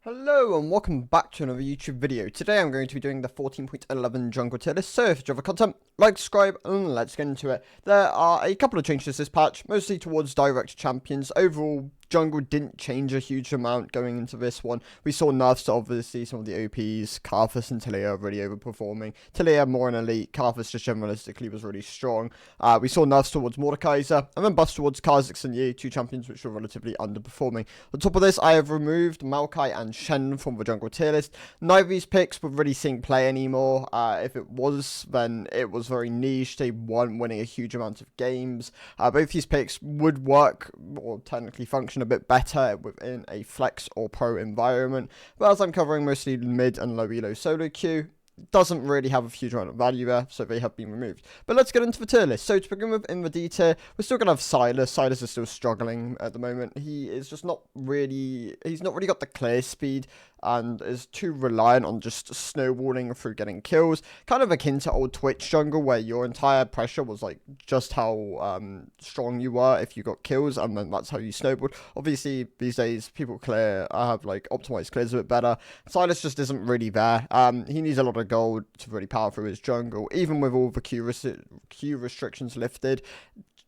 Hello and welcome back to another YouTube video. Today I'm going to be doing the 14.11 jungle tier list. So if you have content, like, subscribe, and let's get into it. There are a couple of changes this patch, mostly towards direct champions. Overall, jungle didn't change a huge amount going into this one. We saw nerfs to obviously some of the OPs. Karthus and Taliyah really overperforming. Taliyah more an elite. Karthus just generalistically was really strong. We saw nerfs towards Mordekaiser, and then buffs towards Kha'Zix and Yi, two champions which were relatively underperforming. On top of this, I have removed Maokai and Shen from the jungle tier list. Neither of these picks were really seeing play anymore. If it was, then it was very niche. They weren't winning a huge amount of games. Both these picks would work, or technically function a bit better within a flex or pro environment, but as I'm covering mostly mid and low elo solo queue, doesn't really have a huge amount of value there, so they have been removed. But let's get into the tier list. So to begin with, in the D tier, we're still going to have Silas. Silas is still struggling at the moment. He is just not really, he's not really got the clear speed and is too reliant on just snowballing through getting kills. Kind of akin to old Twitch jungle, where your entire pressure was like just how strong you were if you got kills, and then that's how you snowballed. Obviously, these days, people have like optimized clears a bit better. Silas just isn't really there. He needs a lot of gold to really power through his jungle, even with all the Q restrictions lifted.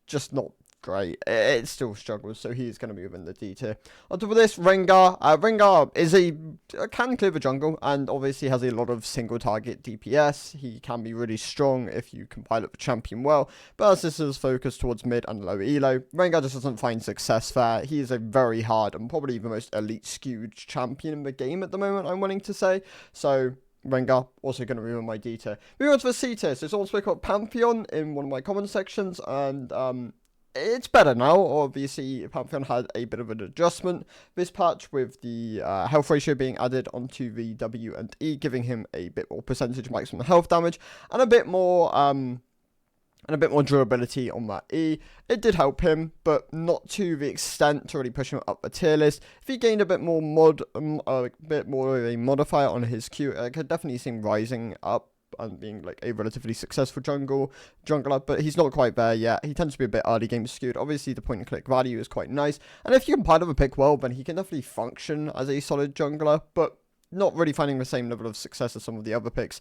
Just not great. It still struggles, so he's going to be within the D tier. On top of this, Rengar. Rengar is can clear the jungle, and obviously has a lot of single target DPS. He can be really strong if you can pilot the champion well, but as this is focused towards mid and low elo, Rengar just doesn't find success there. He is a very hard and probably the most elite skewed champion in the game at the moment, I'm willing to say. So Rengar, also going to be on my D tier. Moving on to the C tier. So someone spoke about Pantheon in one of my comment sections, and it's better now. Obviously, Pantheon had a bit of an adjustment this patch with the health ratio being added onto the W and E, giving him a bit more percentage maximum health damage and a bit more durability on that E. It did help him, but not to the extent to really push him up the tier list. If he gained a bit more a bit more of a modifier on his Q, I could definitely see him rising up and being like a relatively successful jungler, but he's not quite there yet. He tends to be a bit early game skewed. Obviously, the point and click value is quite nice, and if you can pilot the pick well, then he can definitely function as a solid jungler, but not really finding the same level of success as some of the other picks.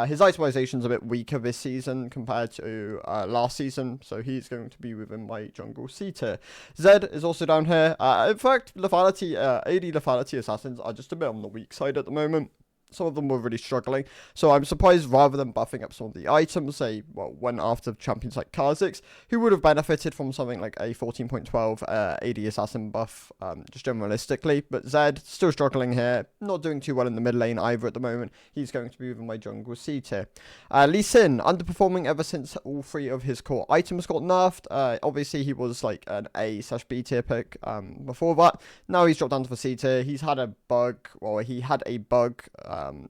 His itemization's a bit weaker this season compared to last season, so he's going to be within my jungle C tier. Zed is also down here. In fact, lethality, AD lethality assassins are just a bit on the weak side at the moment. Some of them were really struggling, so I'm surprised rather than buffing up some of the items, they went after champions like Kha'Zix, who would have benefited from something like a 14.12 AD assassin buff, just generalistically. But Zed, still struggling here, not doing too well in the mid lane either at the moment. He's going to be within my jungle C tier. Lee Sin, underperforming ever since all three of his core items got nerfed. Obviously, he was like an A/B tier pick before that. Now he's dropped down to the C tier. He had a bug,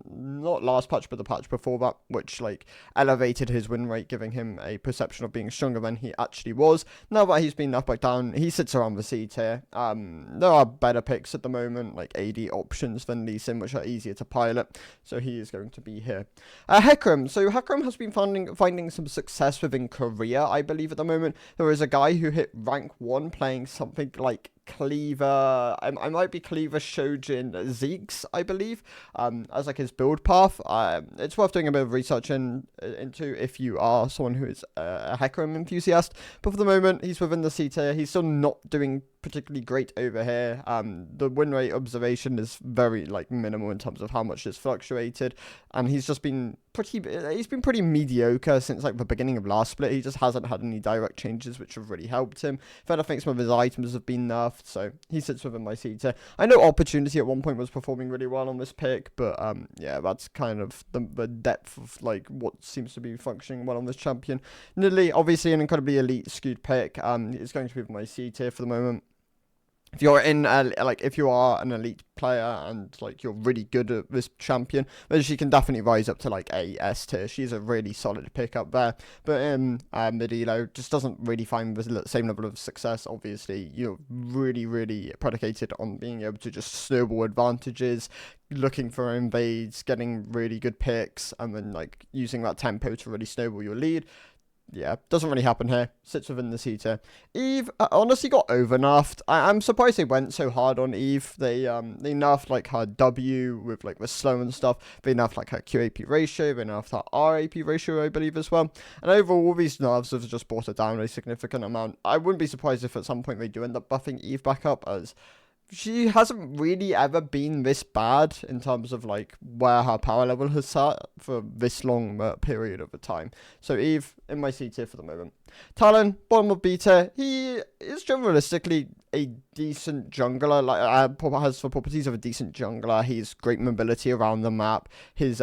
not last patch, but the patch before that, which like elevated his win rate, giving him a perception of being stronger than he actually was. Now that he's been knocked back down, he sits around the C tier. There are better picks at the moment, like AD options than Lee Sin, which are easier to pilot, so he is going to be here. Hecarim. So Hecarim has been finding some success within Korea, I believe, at the moment. There is a guy who hit rank 1 playing something like Cleaver, I might be Cleaver Shojin Zeeks, I believe, as like his build path. It's worth doing a bit of research into if you are someone who is a Hecarim enthusiast, but for the moment, he's within the C tier. He's still not doing particularly great over here. The win rate observation is very like minimal in terms of how much it's fluctuated, and he's been pretty mediocre since like the beginning of last split. He just hasn't had any direct changes which have really helped him. If anything, some of his items have been nerfed, so he sits within my C tier. I know Opportunity at one point was performing really well on this pick, but yeah, that's kind of the depth of like what seems to be functioning well on this champion. Nidalee, obviously an incredibly elite skewed pick. It's going to be my C tier for the moment. If you're if you are an elite player and like you're really good at this champion, then she can definitely rise up to like a S tier. She's a really solid pick up there. But in mid elo, just doesn't really find the same level of success. Obviously, you're really predicated on being able to just snowball advantages, looking for invades, getting really good picks, and then like using that tempo to really snowball your lead. yeah, doesn't really happen here. Sits within the C tier. Eve honestly got over nerfed. I'm surprised they went so hard on Eve. They nerfed like her W with like the slow and stuff. They nerfed like her QAP ratio. They nerfed her RAP ratio, I believe, as well. And overall, all these nerfs have just brought her down a significant amount. I wouldn't be surprised if at some point they do end up buffing Eve back up, as she hasn't really ever been this bad in terms of like where her power level has sat for this long period of a time. So Eve in my C tier for the moment. Talon, bottom of B tier. He is generalistically a decent jungler, like has the properties of a decent jungler. He's great mobility around the map. His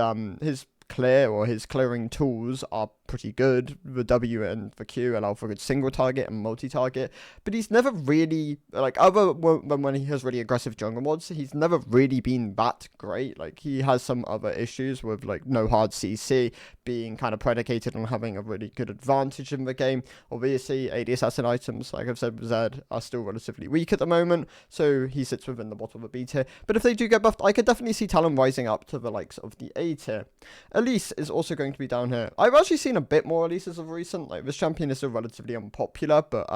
clearing tools are pretty good. The W and the Q allow for good single target and multi-target, but he's never really, like, other than when he has really aggressive jungle mods, he's never really been that great. Like, he has some other issues with, like, no hard CC, being kind of predicated on having a really good advantage in the game. Obviously, AD assassin items, like I've said with Zed, are still relatively weak at the moment, so he sits within the bottom of the B tier. But if they do get buffed, I could definitely see Talon rising up to the likes of the A tier. Elise is also going to be down here. I've actually seen a bit more Elises of recent. Like, this champion is still relatively unpopular, but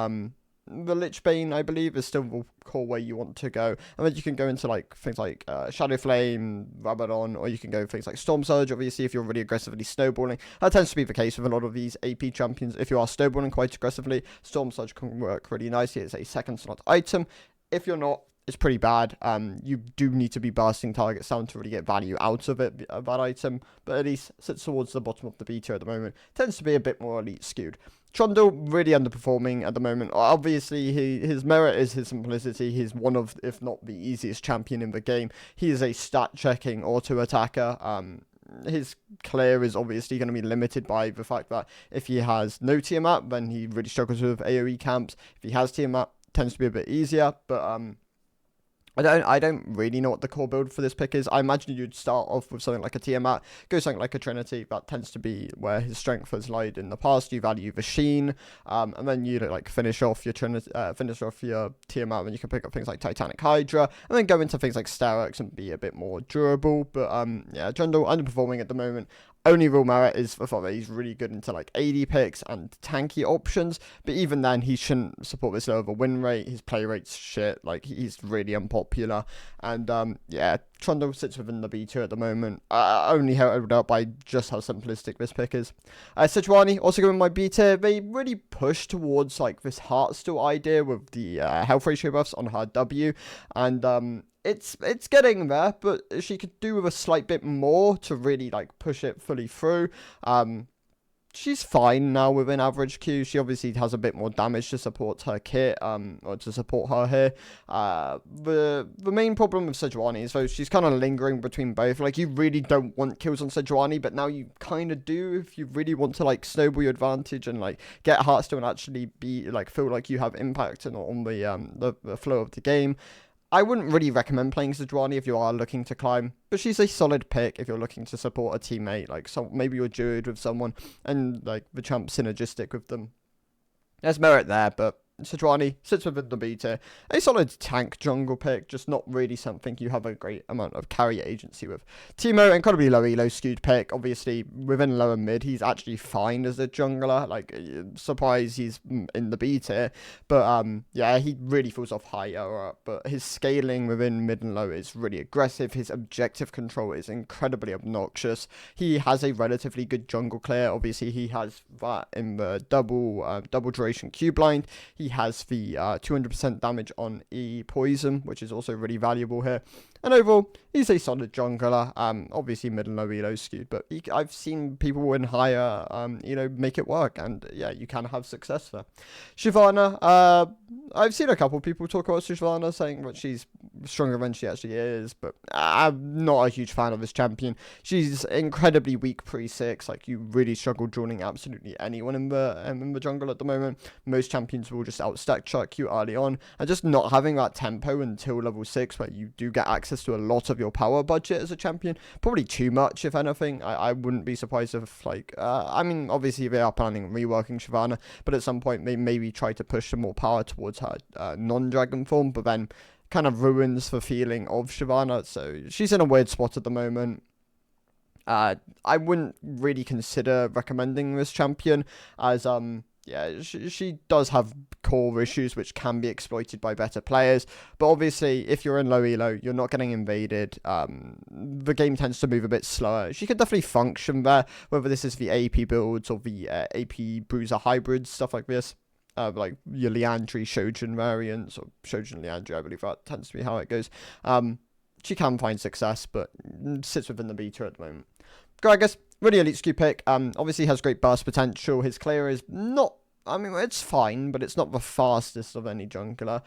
the Lichbane, I believe, is still the core way you want to go. And then you can go into like things like Shadow Flame, Rabadon, or you can go things like Storm Surge. Obviously, if you're really aggressively snowballing, that tends to be the case with a lot of these AP champions. If you are snowballing quite aggressively, Storm Surge can work really nicely. It's a second slot item. If you're not, it's pretty bad. You do need to be bursting targets down to really get value out of it, that item. But at least sits towards the bottom of the B tier at the moment. Tends to be a bit more elite skewed. Trundle really underperforming at the moment. Obviously, his merit is his simplicity. He's one of, if not the easiest champion in the game. He is a stat-checking auto-attacker. His clear is obviously going to be limited by the fact that if he has no Tiamat, then he really struggles with AoE camps. If he has Tiamat, tends to be a bit easier. But I don't really know what the core build for this pick is. I imagine you'd start off with something like a Tiamat, go something like a Trinity. That tends to be where his strength has lied in the past. You value the Sheen, and then you like finish off your Trinity, finish off your Tiamat, and you can pick up things like Titanic Hydra, and then go into things like Sterex and be a bit more durable. But yeah, Trundle underperforming at the moment. Only real merit is the fact that he's really good into like AD picks and tanky options, but even then he shouldn't support this low of a win rate. His play rate's shit, like he's really unpopular, and yeah, Trundle sits within the B tier at the moment, only held up by just how simplistic this pick is. Sejuani also going my B tier. They really push towards like this Heartsteel idea with the health ratio buffs on her W, and it's getting there, but she could do with a slight bit more to really like push it fully through. She's fine now with an average Q. She obviously has a bit more damage to support her kit, or to support her here. The main problem with Sejuani is though she's kind of lingering between both. Like, you really don't want kills on Sejuani, but now you kind of do if you really want to like snowball your advantage and like get Heartsteel and actually be like feel like you have impact on the flow of the game. I wouldn't really recommend playing Sejuani if you are looking to climb, but she's a solid pick if you're looking to support a teammate. Like, so maybe you're duoed with someone and like the champ's synergistic with them. There's merit there, but Sejuani sits within the B tier. A solid tank jungle pick, just not really something you have a great amount of carry agency with. Teemo, incredibly low elo skewed pick. Obviously, within lower mid, he's actually fine as a jungler. Like, surprised he's in the B tier. But, yeah, he really falls off higher. But his scaling within mid and low is really aggressive. His objective control is incredibly obnoxious. He has a relatively good jungle clear. Obviously, he has that in the double duration Q blind. He has the 200% damage on E poison, which is also really valuable here. And overall, he's a solid jungler. Obviously mid and low elo skewed, but I've seen people in higher make it work, and yeah, you can have success there. Shyvana, I've seen a couple of people talk about Shyvana saying that she's stronger than she actually is, but I'm not a huge fan of this champion. She's incredibly weak pre-6. Like, you really struggle drawing absolutely anyone in the jungle at the moment. Most champions will just outstack chuck you early on, and just not having that tempo until level 6 where you do get access to a lot of your power budget as a champion, probably too much if anything. I wouldn't be surprised if like I mean, obviously they are planning on reworking Shyvana, but at some point they maybe try to push some more power towards her non-dragon form, but then kind of ruins the feeling of Shyvana. So she's in a weird spot at the moment. I wouldn't really consider recommending this champion, as yeah, she does have core issues which can be exploited by better players. But obviously, if you're in low elo, you're not getting invaded. The game tends to move a bit slower. She can definitely function there, whether this is the AP builds or the AP Bruiser hybrids, stuff like this. Like your Leandri Shojin variants, or Shojin Leandri, I believe that tends to be how it goes. She can find success, but sits within the beta at the moment. Gragas, really elite SKU pick. Obviously has great burst potential. His clear is not, I mean, it's fine, but it's not the fastest of any jungler.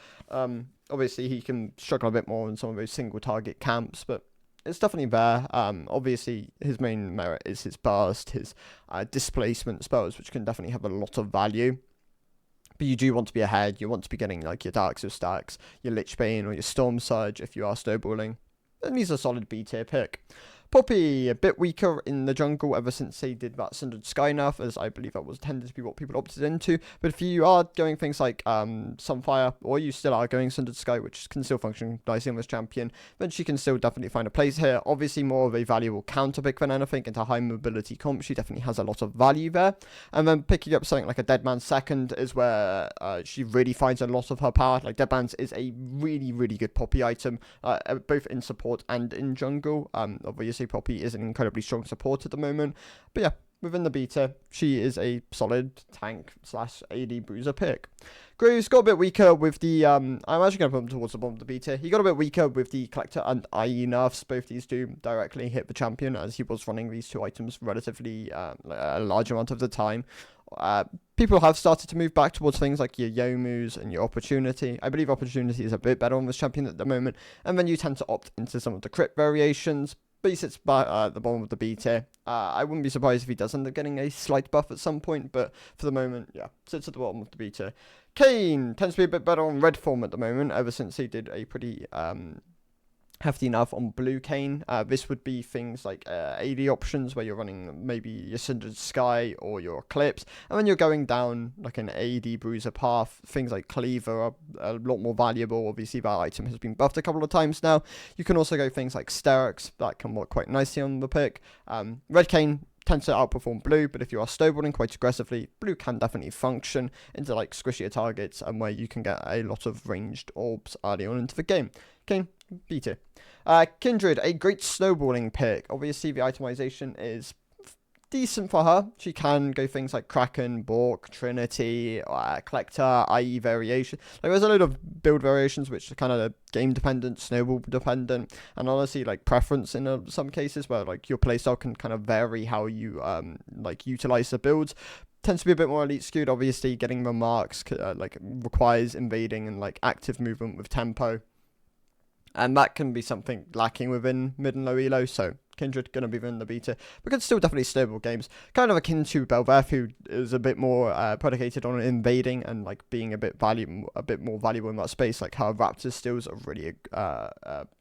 Obviously he can struggle a bit more in some of those single target camps, but it's definitely there. Obviously his main merit is his burst, his displacement spells, which can definitely have a lot of value. But you do want to be ahead. You want to be getting like your Darkseer stacks, your Lichbane or your Storm Surge if you are snowballing. And he's a solid B tier pick. Poppy, a bit weaker in the jungle ever since they did that Sundered Sky nerf, as I believe that was tended to be what people opted into. But if you are going things like Sunfire, or you still are going Sundered Sky, which can still function nicely on this champion, then she can still definitely find a place here. Obviously more of a valuable counter pick than anything into high mobility comp. She definitely has a lot of value there. And then picking up something like a Deadman's Second is where she really finds a lot of her power. Like Deadman's is a really, really good Poppy item, both in support and in jungle. Obviously Poppy is an incredibly strong support at the moment, but yeah, within the beta, she is a solid tank / AD bruiser pick. Graves got a bit weaker with the, I'm actually going to put him towards the bottom of the beta. He got a bit weaker with the Collector and IE nerfs. Both these two directly hit the champion, as he was running these two items relatively a large amount of the time. People have started to move back towards things like your Youmu's and your Opportunity. I believe Opportunity is a bit better on this champion at the moment, and then you tend to opt into some of the crit variations. But he sits at the bottom of the B tier. I wouldn't be surprised if he does end up getting a slight buff at some point, but for the moment, yeah, sits at the bottom of the B tier. Kane tends to be a bit better on red form at the moment, ever since he did a pretty hefty enough on blue Kane. This would be things like AD options, where you're running maybe your Sundered Sky or your Eclipse, and then you're going down like an AD bruiser path. Things like Cleaver are a lot more valuable. Obviously that item has been buffed a couple of times now. You can also go things like Sterix, that can work quite nicely on the pick. Red Kane tends to outperform blue, but if you are snowballing quite aggressively, blue can definitely function into like squishier targets, and where you can get a lot of ranged orbs early on into the game. Kane, B tier. Kindred, a great snowballing pick. Obviously the itemization is decent for her. She can go things like Kraken, Bork, Trinity, Collector, IE variation. Like there's a load of build variations which are kind of game dependent, snowball dependent, and honestly like preference in some cases, where like your playstyle can kind of vary how you like utilize the builds. Tends to be a bit more elite skewed. Obviously getting the marks like requires invading and like active movement with tempo, and that can be something lacking within mid and low elo. So Kindred going to be in the beta, but can still definitely stable games. Kind of akin to Belveth, who is a bit more predicated on invading and like being a bit more valuable in that space. Like her Raptor steals are really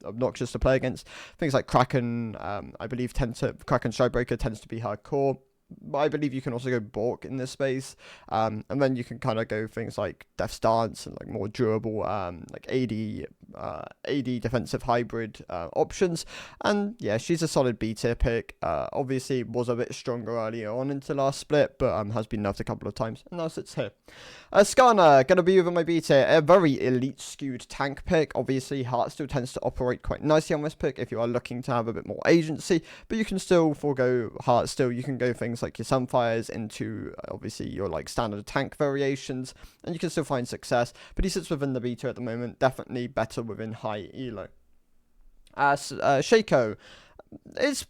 obnoxious to play against. Things like Kraken, I believe Kraken Strikebreaker tends to be her core. But I believe you can also go Bork in this space, and then you can kind of go things like Death's Dance and like more durable like AD defensive hybrid options. And yeah, she's a solid B tier pick. Obviously was a bit stronger earlier on into last split, but has been nerfed a couple of times, and now sits here. Skarner, gonna be within my B tier. A very elite skewed tank pick. Obviously Heart still tends to operate quite nicely on this pick if you are looking to have a bit more agency, but you can still forego Heart still. You can go things like your Sunfires into obviously your like standard tank variations, and you can still find success, but he sits within the beta at the moment, definitely better within high elo. Shaco is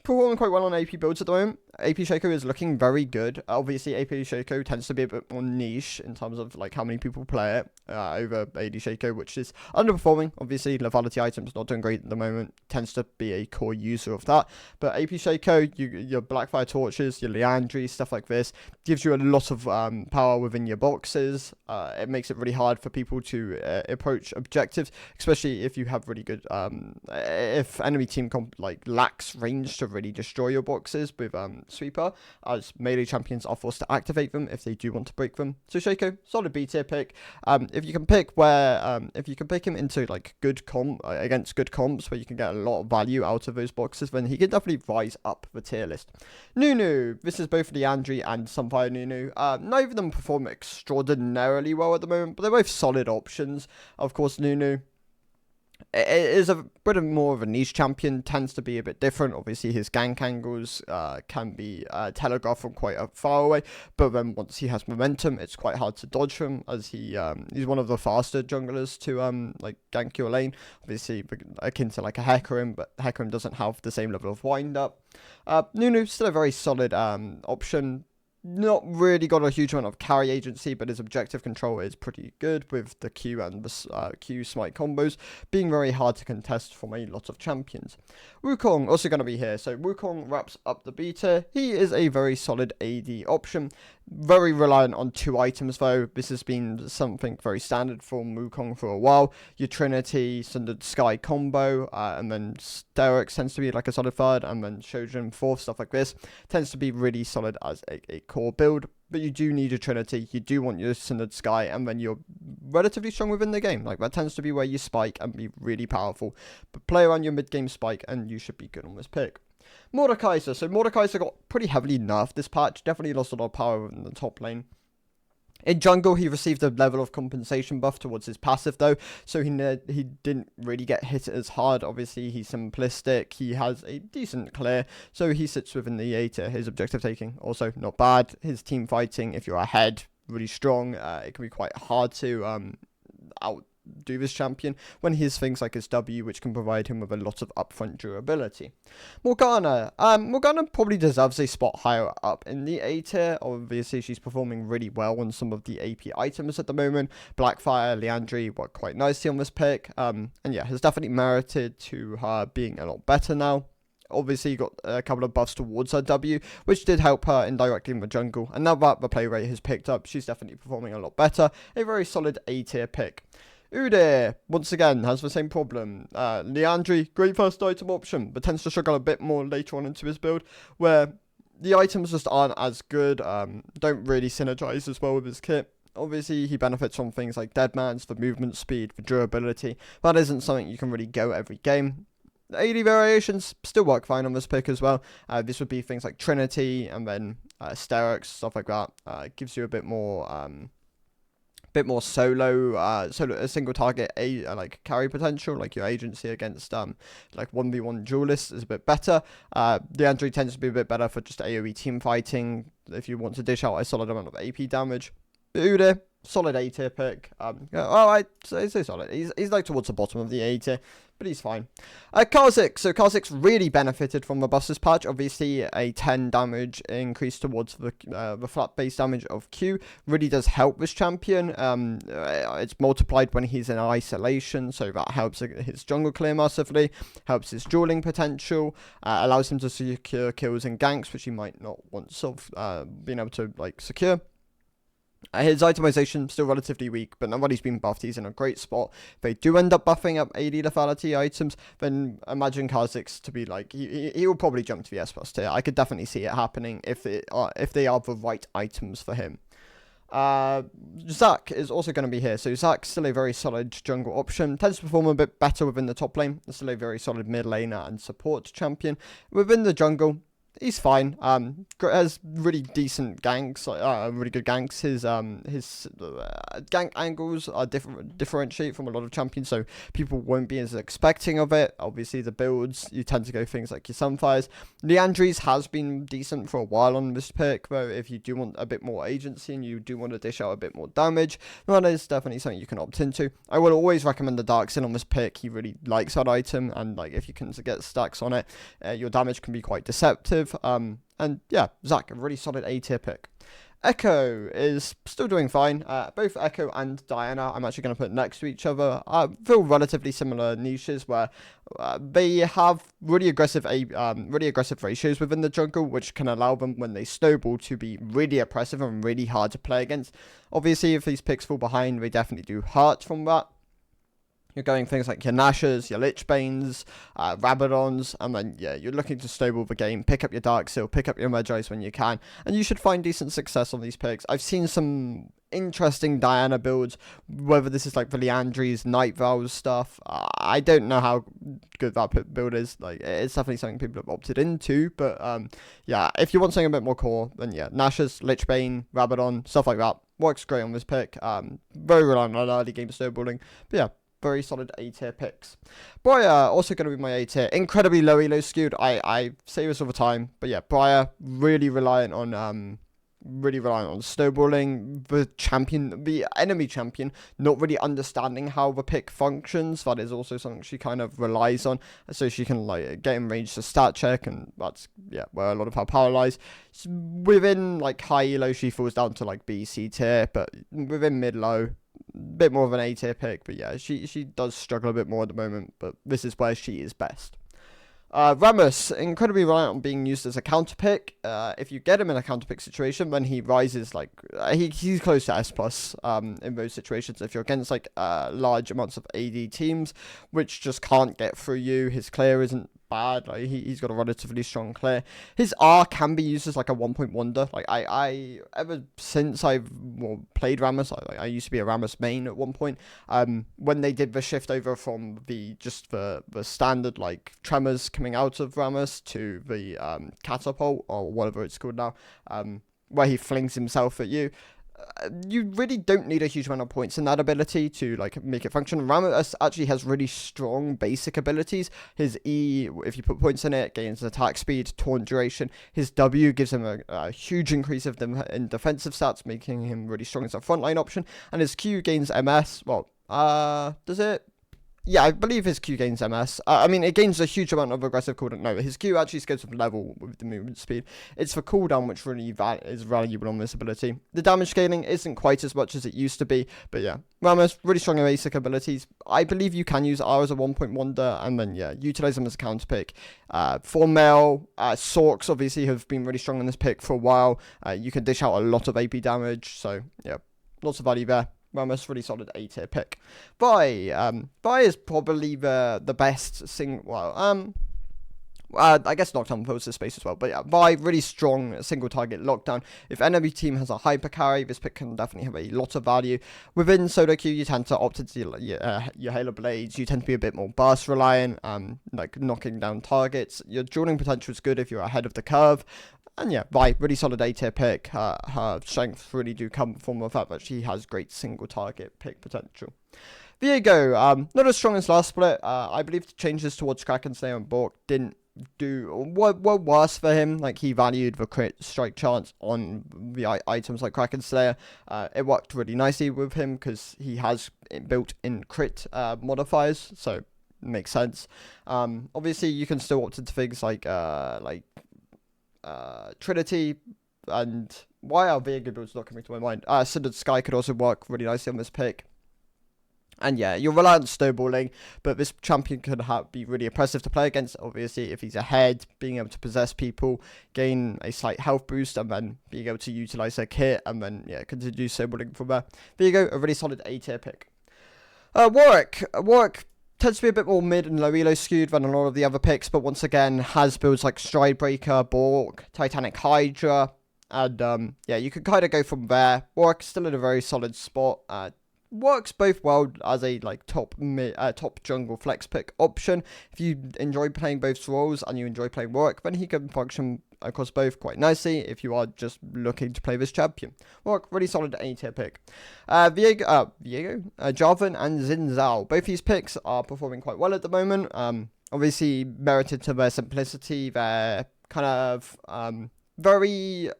performing quite well on AP builds at the moment. AP Shaco is looking very good. Obviously AP Shaco tends to be a bit more niche in terms of like how many people play it over AD Shaco, which is underperforming. Obviously lethality items not doing great at the moment, tends to be a core user of that. But AP Shaco, your Blackfire Torches, your Leandri, stuff like this, gives you a lot of power within your boxes. It makes it really hard for people to approach objectives, especially if you have really good if enemy team lacks range to really destroy your boxes with sweeper, as melee champions are forced to activate them if they do want to break them. So Shaco, solid B tier pick. If you can pick him into like good against good comps where you can get a lot of value out of those boxes, then he can definitely rise up the tier list. Nunu, this is both Leandri and Sunfire Nunu. Neither of them perform extraordinarily well at the moment, but they're both solid options. Of course, Nunu is a bit more of a niche champion, tends to be a bit different. Obviously, his gank angles can be telegraphed from quite far away, but then once he has momentum, it's quite hard to dodge him, as he's one of the faster junglers to like gank your lane. Obviously, akin to like a Hecarim, but Hecarim doesn't have the same level of wind up. Nunu, still a very solid option. Not really got a huge amount of carry agency, but his objective control is pretty good, with the Q and the Q smite combos being very hard to contest from a lot of champions. Wukong also going to be here, so Wukong wraps up the B tier. He is a very solid AD option, very reliant on 2 items though. This has been something very standard for Wukong for a while. Your Trinity, Sundered Sky combo, and then Sterex tends to be like a solid third, and then Shojin fourth, stuff like this tends to be really solid as a core build. But you do need a Trinity, you do want your Sundered Sky, and then you're relatively strong within the game. Like, that tends to be where you spike and be really powerful. But play around your mid-game spike and you should be good on this pick. Mordekaiser. So Mordekaiser got pretty heavily nerfed this patch, definitely lost a lot of power in the top lane. In jungle, he received a level of compensation buff towards his passive, though, so he didn't really get hit as hard. Obviously, he's simplistic, he has a decent clear, so he sits within the A tier. His objective taking, also not bad. His team fighting, if you're ahead, really strong. It can be quite hard to outdo this champion when he has things like his W, which can provide him with a lot of upfront durability. Morgana. Morgana probably deserves a spot higher up in the A tier. Obviously, she's performing really well on some of the AP items at the moment. Blackfire, Leandri work quite nicely on this pick. And yeah, has definitely merited to her being a lot better now. Obviously, got a couple of buffs towards her W, which did help her indirectly in the jungle. And now that the play rate has picked up, she's definitely performing a lot better. A very solid A tier pick. Udyr, once again, has the same problem. Leandri, great first item option, but tends to struggle a bit more later on into his build, where the items just aren't as good, don't really synergize as well with his kit. Obviously, he benefits from things like Deadman's for movement speed, for durability. That isn't something you can really go every game. The AD variations still work fine on this pick as well. This would be things like Trinity, and then Sterex, stuff like that. Gives you a bit more solo a single target like carry potential, like your agency against like 1v1 duelists is a bit better. Leandri tends to be a bit better for just AoE team fighting if you want to dish out a solid amount of AP damage. Udyr, solid A tier pick. I'd say solid. He's like towards the bottom of the A tier, but he's fine. Kha'Zix. So Kha'Zix really benefited from the buffs patch. Obviously, a 10 damage increase towards the flat base damage of Q really does help this champion. It's multiplied when he's in isolation, so that helps his jungle clear massively, helps his dueling potential, allows him to secure kills and ganks, which he might not once have been able to like secure. His itemization still relatively weak, but now that he's been buffed, he's in a great spot. If they do end up buffing up AD lethality items, then imagine Kha'Zix to be like, he will probably jump to the S+ tier. I could definitely see it happening if they are the right items for him. Zac is also going to be here. So Zac's still a very solid jungle option. Tends to perform a bit better within the top lane. Still a very solid mid laner and support champion. Within the jungle, he's fine. Has really decent ganks, really good ganks. His gank angles are differentiate from a lot of champions, so people won't be as expecting of it. Obviously, the builds, you tend to go things like your Sunfires. Leandri's has been decent for a while on this pick, though. If you do want a bit more agency and you do want to dish out a bit more damage, that is definitely something you can opt into. I would always recommend the Darksin on this pick. He really likes that item, and like if you can get stacks on it, your damage can be quite deceptive. And yeah, Zac, a really solid A tier pick. Echo is still doing fine. Both Echo and Diana, I'm actually going to put next to each other. Feel relatively similar niches where they have really aggressive ratios within the jungle, which can allow them, when they snowball, to be really oppressive and really hard to play against. Obviously, if these picks fall behind, they definitely do hurt from that. You're going things like your Nashers, your Lichbanes, Rabadons, and then, yeah, you're looking to snowball the game, pick up your Dark Seal, pick up your Magi's when you can, and you should find decent success on these picks. I've seen some interesting Diana builds, whether this is like the Leandries, Night Vows stuff. I don't know how good that build is. Like, it's definitely something people have opted into, but yeah, if you want something a bit more core, then yeah, Nashers, Lichbane, Rabadon, stuff like that works great on this pick. Very reliant on early game snowballing, but yeah, very solid A tier picks. Briar, also going to be my A tier. Incredibly low elo skewed. I say this all the time, but yeah, Briar really reliant on snowballing. The enemy champion, not really understanding how the pick functions. That is also something she kind of relies on, so she can like get in range to stat check, and that's where a lot of her power lies. Within like high elo, she falls down to like B C tier, but within mid low, bit more of an A tier pick, but yeah, she does struggle a bit more at the moment, but this is where she is best. Rammus, incredibly reliant on being used as a counter pick. If you get him in a counter pick situation, then he rises like he's close to S+ in those situations. If you're against like large amounts of AD teams, which just can't get through you, his clear isn't bad. Like he's got a relatively strong clear. His R can be used as like a 1-point wonder. Like I ever since I've played Rammus, I used to be a Rammus main at one point. When they did the shift over from the standard like tremors coming out of Rammus to the catapult or whatever it's called now, where he flings himself at you. You really don't need a huge amount of points in that ability to like make it function. Rammus actually has really strong basic abilities. His E, if you put points in it, gains attack speed, taunt duration. His W gives him a huge increase of them in defensive stats, making him really strong as a frontline option. And his Q gains MS. Well, does it? Yeah, I believe his Q gains MS. I mean, it gains a huge amount of aggressive cooldown. No, his Q actually scales with level with the movement speed. It's the cooldown which really is valuable on this ability. The damage scaling isn't quite as much as it used to be, but yeah, Rammus, really strong in basic abilities. I believe you can use R as a 1-point wonder, and then yeah, utilize them as a counter pick. For Mel, Sorks obviously have been really strong in this pick for a while. You can dish out a lot of AP damage, so yeah, lots of value there. Rammus, really solid A tier pick. Vi is probably the best I guess Lockdown fills the space as well. But yeah, Vi, really strong single target lockdown. If enemy team has a hyper carry, this pick can definitely have a lot of value. Within solo queue, you tend to opt into your Halo Blades. You tend to be a bit more burst reliant, like knocking down targets. Your dueling potential is good if you're ahead of the curve. And yeah, Vi, really solid A tier pick. Her strengths really do come from the fact that she has great single target pick potential. Viego, not as strong as last split. I believe the changes towards Kraken Slayer and Bork didn't were worse for him. Like he valued the crit strike chance on the items like Kraken Slayer. It worked really nicely with him because he has built-in crit modifiers, so it makes sense. Obviously, you can still opt into things like Trinity, and why are Viego builds not coming to my mind? Cindered Sky could also work really nicely on this pick. And yeah, you're reliant on snowballing, but this champion could be really oppressive to play against. Obviously, if he's ahead, being able to possess people, gain a slight health boost, and then being able to utilize their kit, and then yeah, continue snowballing from there. Viego, a really solid A tier pick. Warwick tends to be a bit more mid and low elo skewed than a lot of the other picks, but once again has builds like Stridebreaker, Bork, Titanic Hydra, and yeah, you could kind of go from there. Warwick still in a very solid spot. Works both well as a like top jungle flex pick option. If you enjoy playing both roles and you enjoy playing Warwick, then he can function across both quite nicely if you are just looking to play this champion. Warwick, really solid A tier pick. Viego, Jarvan and Xin Zhao. Both these picks are performing quite well at the moment. Obviously merited to their simplicity, their kind of very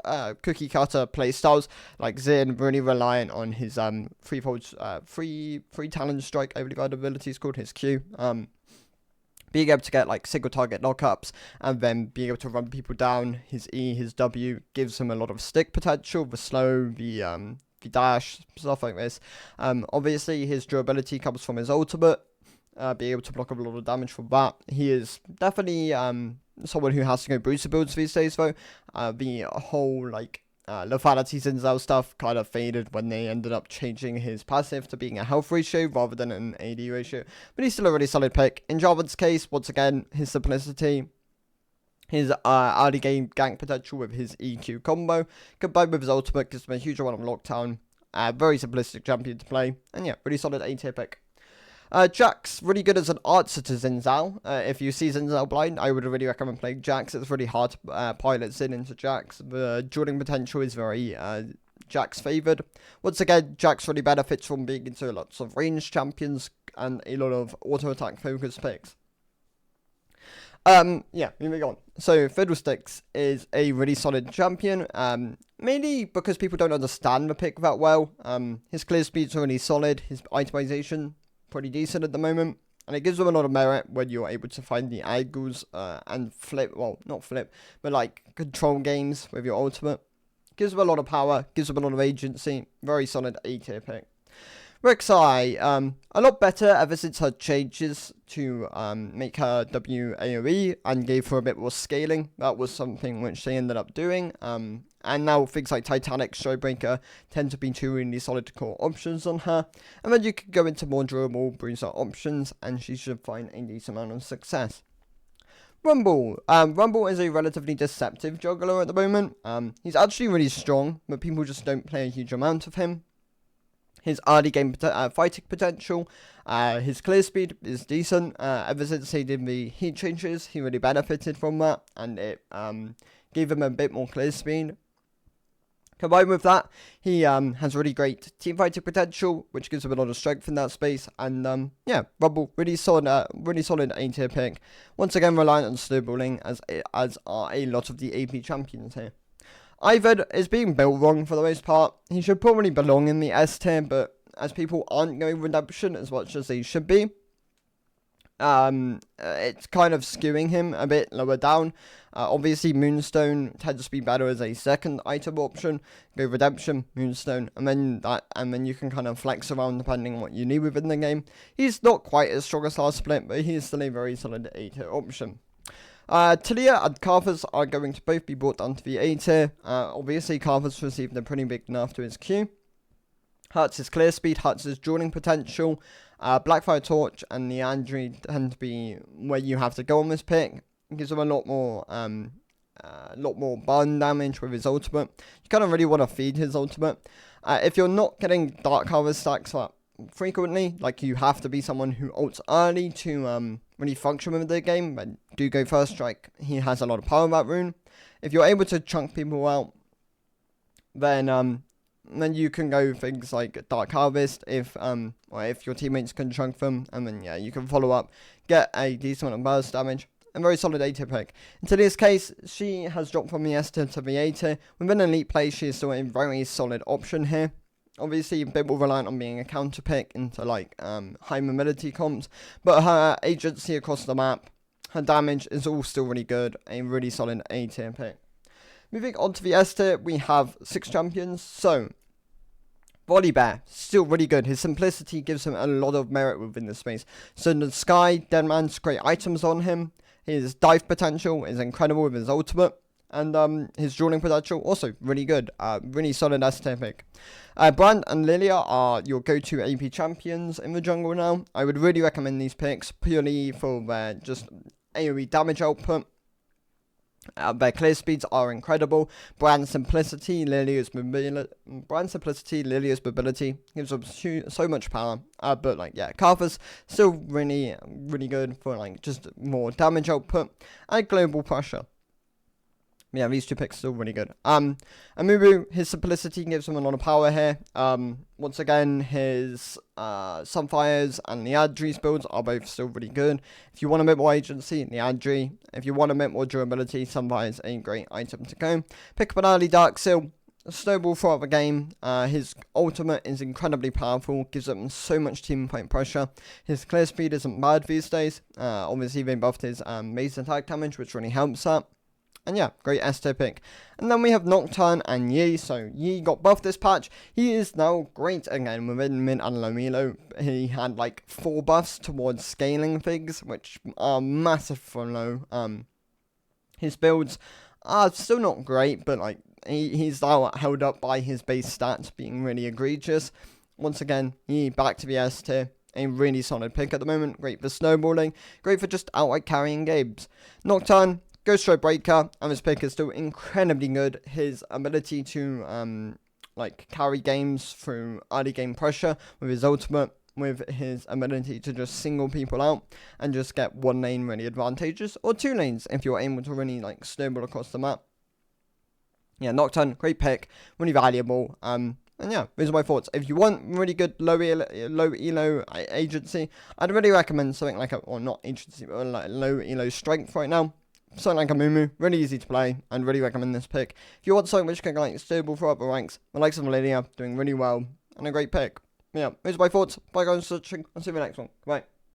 cookie cutter playstyles. Like Xin, really reliant on his free talent strike, I believe that ability is called, his Q. Being able to get like single target knockups and then being able to run people down. His E, his W gives him a lot of stick potential, the slow, the dash, stuff like this. Obviously his durability comes from his ultimate. Being able to block a lot of damage from that. He is definitely someone who has to go booster builds these days though. The whole like lethality Zinzao stuff kind of faded when they ended up changing his passive to being a health ratio rather than an AD ratio. But he's still a really solid pick. In Jarvan's case, once again, his simplicity, his early game gank potential with his EQ combo, combined with his ultimate, gives him a huge amount of lockdown. Very simplistic champion to play. And yeah, really solid A tier pick. Jax, really good as an answer to Zinzao. If you see Zinzao blind, I would really recommend playing Jax. It's really hard to pilot Xin into Jax. The dueling potential is very Jax favored. Once again, Jax really benefits from being into lots of ranged champions and a lot of auto attack focused picks. Yeah, moving on. So, Fiddlesticks is a really solid champion, mainly because people don't understand the pick that well. His clear speed's really solid, his itemization pretty decent at the moment, and it gives him a lot of merit when you're able to find the angles and flip, well, not flip, but like control games with your ultimate. Gives him a lot of power, gives him a lot of agency, very solid A tier pick. Rek'Sai, a lot better ever since her changes to make her WAOE and gave her a bit more scaling. That was something which they ended up doing. And now things like Titanic, Showbreaker tend to be two really solid core options on her. And then you can go into more durable bruiser options and she should find a decent amount of success. Rumble. Rumble is a relatively deceptive juggler at the moment. He's actually really strong, but people just don't play a huge amount of him. His early game fighting potential, his clear speed is decent. Ever since he did the heat changes, he really benefited from that, and it gave him a bit more clear speed. Combined with that, he has really great team fighting potential, which gives him a lot of strength in that space. And yeah, Rumble, really solid A tier pick. Once again, reliant on snowballing, as are a lot of the AP champions here. Ivan is being built wrong for the most part. He should probably belong in the S tier, but as people aren't going redemption as much as they should be, it's kind of skewing him a bit lower down. Obviously, Moonstone tends to be better as a second item option. Go redemption, Moonstone, and then you can kind of flex around depending on what you need within the game. He's not quite as strong as last split, but he's still a very solid A tier option. Talia and Carthus are going to both be brought down to the A tier. Obviously, Carthus received a pretty big nerf to his Q. Hurts his clear speed, hurts his dueling potential. Blackfire Torch and Neandry tend to be where you have to go on this pick. It gives him a lot more burn damage with his ultimate. You kind of really want to feed his ultimate. If you're not getting Dark Harvest stacks up frequently, like you have to be someone who ults early to really function with the game, but do go first strike. He has a lot of power in that rune. If you're able to chunk people out, then you can go things like Dark Harvest if your teammates can chunk them, and then yeah, you can follow up, get a decent amount of burst damage, and very solid A tier pick. In today's case, she has dropped from the S tier to the A tier. Within elite play, she is still a very solid option here. Obviously, a bit more reliant on being a counter pick into like high mobility comps, but her agency across the map, her damage is all still really good. A really solid A tier pick. Moving on to the S tier, we have 6 champions. So, Volibear, still really good. His simplicity gives him a lot of merit within the space. So, in the sky, Deadman's great items on him. His dive potential is incredible with his ultimate. And his dueling potential, also really good. Really solid S tier pick. Brand and Lilia are your go-to AP champions in the jungle now. I would really recommend these picks purely for their just AoE damage output. Their clear speeds are incredible. Brand simplicity, Lilia's mobility gives them so much power. But like yeah, Carthus still really good for like just more damage output and global pressure. Yeah, these 2 picks are still really good. Amumu, his simplicity gives him a lot of power here. Once again, his Sunfires and Neandry's builds are both still really good. If you want a bit more agency, Neandry. If you want a bit more durability, Sunfire's a great item to go. Pick up an early Dark Seal. Snowball throughout the game. His ultimate is incredibly powerful, gives him so much team fight pressure. His clear speed isn't bad these days. Obviously, they buffed his base attack damage, which really helps that. And yeah, great S tier pick. And then we have Nocturne and Yi. So Yi got buffed this patch. He is now great again within mid and low elo. He had like 4 buffs towards scaling things, which are massive for low. His builds are still not great, but like he's now held up by his base stats being really egregious. Once again, he back to the S tier. A really solid pick at the moment. Great for snowballing. Great for just outright carrying games. Nocturne, Ghost Strike Breaker, and this pick is still incredibly good. His ability to carry games through early game pressure with his ultimate, with his ability to just single people out and just get one lane really advantageous, or 2 lanes if you're able to really snowball across the map. Yeah, Nocturne, great pick, really valuable. And yeah, those are my thoughts. If you want really good low elo agency, I'd really recommend something like not agency, but low elo strength right now. Something like a Mumu, really easy to play, and really recommend this pick. If you want something which can stable for upper ranks, the likes of Lilia doing really well, and a great pick. Yeah, those are my thoughts. Bye guys for watching, I'll see you in the next one. Bye.